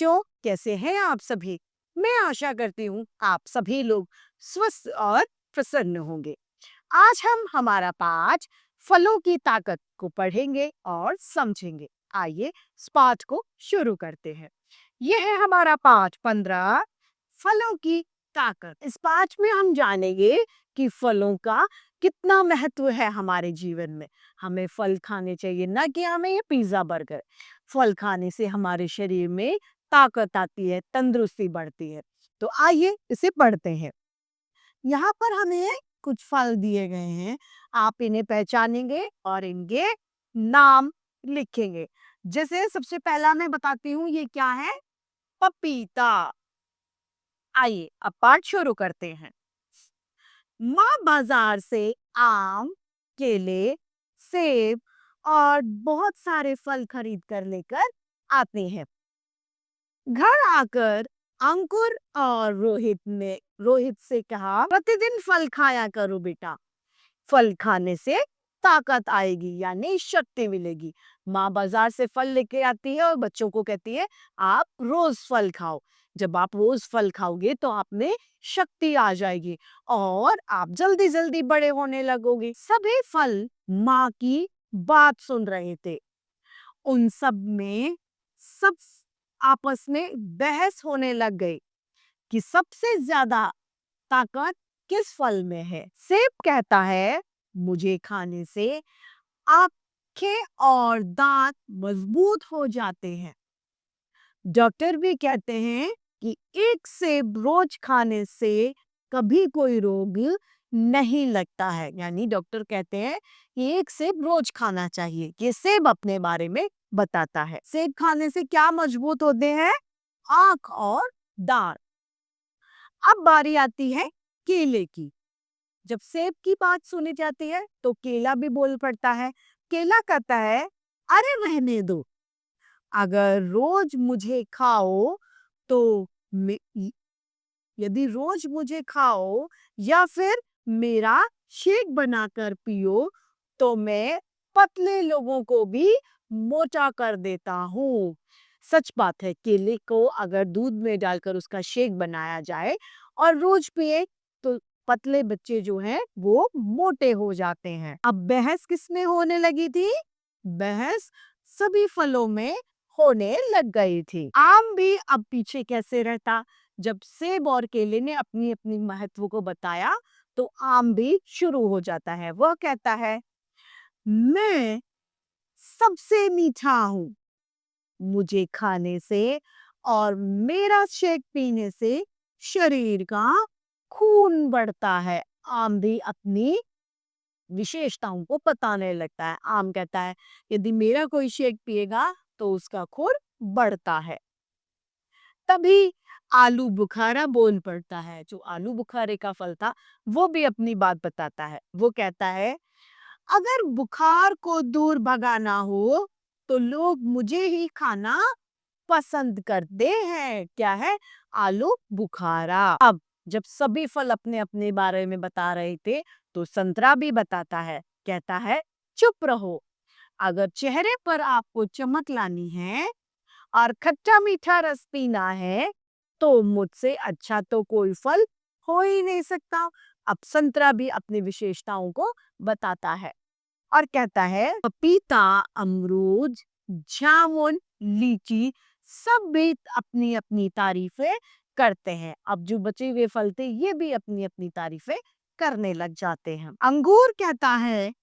बच्चों, कैसे हैं आप सभी? मैं आशा करती हूँ आप सभी लोग स्वस्थ और प्रसन्न होंगे। आज हम हमारा पाठ फलों की ताकत को पढ़ेंगे और समझेंगे। आइए इस पाठ को शुरू करते हैं। यह है हमारा पाठ 15, फलों की ताकत। इस पाठ में हम जानेंगे कि फलों का कितना महत्व है हमारे जीवन में। हमें फल खाने चाहिए, ना कि हमें ये पिज्जा बर्गर। फल खाने से हमारे शरीर में ताकत आती है, तंदुरुस्ती बढ़ती है। तो आइए इसे पढ़ते हैं। यहाँ पर हमें कुछ फल दिए गए हैं। आप इन्हें पहचानेंगे और इनके नाम लिखेंगे। जैसे सबसे पहला मैं बताती हूँ, ये क्या है? पपीता। आइए अब पाठ शुरू करते हैं। माँ बाजार से आम, केले, सेब और बहुत सारे फल खरीद कर लेकर आते हैं। घर आकर अंकुर और रोहित से कहा, प्रतिदिन फल खाया करो बेटा। फल खाने से ताकत आएगी, यानी शक्ति मिलेगी। माँ बाजार से फल लेके आती है और बच्चों को कहती है आप रोज फल खाओ। जब आप रोज फल खाओगे तो आप में शक्ति आ जाएगी और आप जल्दी जल्दी बड़े होने लगोगे। सभी फल माँ की बात सुन रहे थे। उन सब आपस में बहस होने लग गई कि सबसे ज्यादा ताकत किस फल में है। सेब कहता है मुझे खाने से आंखें और दांत मजबूत हो जाते हैं। डॉक्टर भी कहते हैं कि एक सेब रोज खाने से कभी कोई रोग नहीं लगता है। यानी डॉक्टर कहते हैं कि एक सेब रोज खाना चाहिए। ये सेब अपने बारे में बताता है। सेब खाने से क्या मजबूत होते हैं? आंख और दांत। अब बारी आती है केले की। जब सेब की बात सुनी जाती है तो केला भी बोल पड़ता है। केला कहता है अरे रहने दो, अगर रोज मुझे खाओ तो मे- य- यदि रोज मुझे खाओ या फिर मेरा शेक बनाकर पियो तो मैं पतले लोगों को भी मोटा कर देता हूँ। सच बात है, केले को अगर दूध में डालकर उसका शेक बनाया जाए और रोज पिए तो पतले बच्चे जो हैं वो मोटे हो जाते हैं। अब बहस किसमें होने लगी थी? बहस सभी फलों में होने लग गई थी। आम भी अब पीछे कैसे रहता? जब सेब और केले ने अपनी अपनी महत्व को बताया तो आम भी शुरू हो जाता है। वह कहता है मैं सबसे मीठा हूँ, मुझे खाने से और मेरा शेक पीने से शरीर का खून बढ़ता है। आम भी अपनी विशेषताओं को बताने लगता है। आम कहता है यदि मेरा कोई शेक पिएगा तो उसका खून बढ़ता है। तभी आलू बुखारा बोल पड़ता है। जो आलू बुखारे का फल था वो भी अपनी बात बताता है। वो कहता है अगर बुखार को दूर भगाना हो तो लोग मुझे ही खाना पसंद करते हैं। क्या है? आलू बुखारा। अब जब सभी फल अपने अपने बारे में बता रहे थे तो संतरा भी बताता है। कहता है चुप रहो, अगर चेहरे पर आपको चमक लानी है और खट्टा मीठा रस पीना है तो मुझसे अच्छा तो कोई फल हो ही नहीं सकता। अब संतरा भी अपनी विशेषताओं को बताता है और कहता है पपीता, अमरूद, जामुन, लीची सब भी अपनी अपनी तारीफें करते हैं। अब जो बचे हुए फल थे ये भी अपनी अपनी तारीफें करने लग जाते हैं। अंगूर कहता है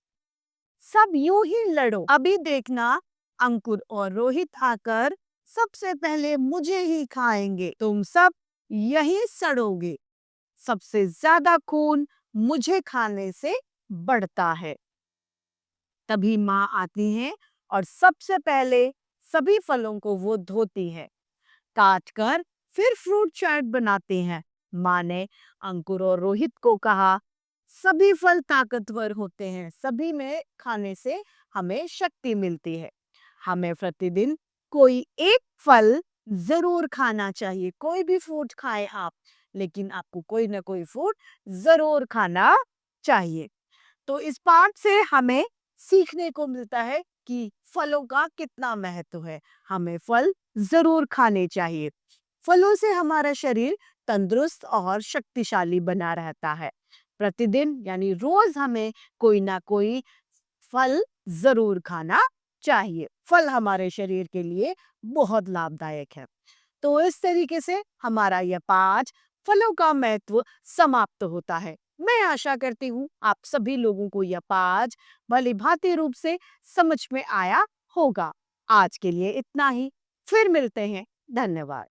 सब यूं ही लड़ो, अभी देखना अंकुर और रोहित आकर सबसे पहले मुझे ही खाएंगे, तुम सब यही सड़ोगे। सबसे ज्यादा खून मुझे खाने से बढ़ता है। तभी माँ आती है और सबसे पहले सभी फलों को वो धोती है, काट कर फिर फ्रूट चाट बनाते हैं। माँ ने अंकुर और रोहित को कहा सभी फल ताकतवर होते हैं, सभी में खाने से हमें शक्ति मिलती है। हमें प्रतिदिन कोई एक फल जरूर खाना चाहिए। कोई भी फ्रूट खाए आप, लेकिन आपको कोई ना कोई फ्रूट जरूर खाना चाहिए। तो इस पाठ से हमें सीखने को मिलता है कि फलों का कितना महत्व है। हमें फल जरूर खाने चाहिए। फलों से हमारा शरीर तंदुरुस्त और शक्तिशाली बना रहता है। प्रतिदिन यानी रोज हमें कोई ना कोई फल जरूर खाना चाहिए। फल हमारे शरीर के लिए बहुत लाभदायक है। तो इस तरीके से हमारा यह पाठ फलों का महत्व समाप्त होता है। मैं आशा करती हूँ आप सभी लोगों को यह पाठ भली भांति रूप से समझ में आया होगा। आज के लिए इतना ही। फिर मिलते हैं। धन्यवाद।